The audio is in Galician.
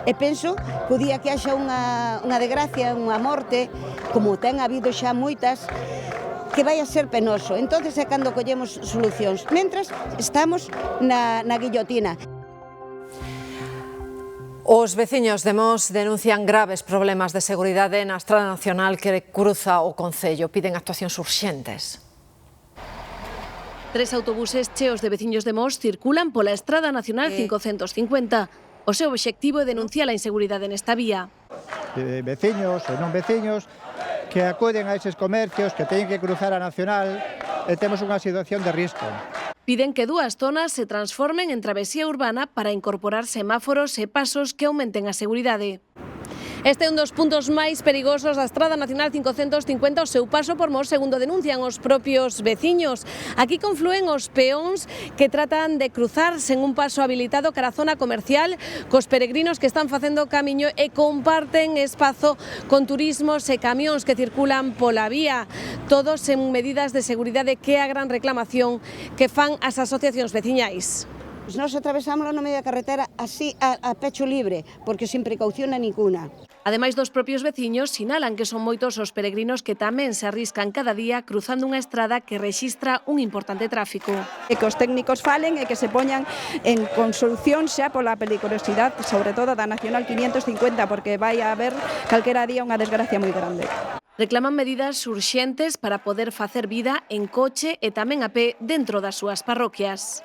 E penso que o día que haxa unha desgracia, unha morte, como ten habido xa moitas, que vai a ser penoso. Entonces é cando collemos solucións. Mentras, estamos na guillotina. Os veciños de Mos denuncian graves problemas de seguridade na estrada nacional que cruza o concello. Piden actuacións urxentes. 3 autobuses cheos de veciños de Mos circulan pola estrada nacional 550. O seu obxectivo é denunciar a inseguridade nesta vía. Veciños e non veciños que acuden a eses comercios que teñen que cruzar a nacional e temos unha situación de risco. Piden que 2 zonas se transformen en travesía urbana para incorporar semáforos e pasos que aumenten a seguridade. Este é un dos puntos máis perigosos da estrada nacional 550, o seu paso por Mos, segundo denuncian os propios veciños. Aquí conflúen os peóns que tratan de cruzar sen un paso habilitado cara a zona comercial, cos peregrinos que están facendo camiño e comparten espazo con turismos e camións que circulan pola vía. Todos en medidas de seguridade que é a gran reclamación que fan as asociacións veciñais. Nós atravesámoslo no medio da carretera así a pecho libre, porque sin precaución ninguna. Ademais dos propios veciños, sinalan que son moitos os peregrinos que tamén se arriscan cada día cruzando unha estrada que rexistra un importante tráfico. E que os técnicos falen e que se poñan en consolución xa pola peligrosidade, sobre todo da Nacional 550, porque vai a haber calquera día unha desgracia moi grande. Reclaman medidas urxentes para poder facer vida en coche e tamén a pé dentro das súas parroquias.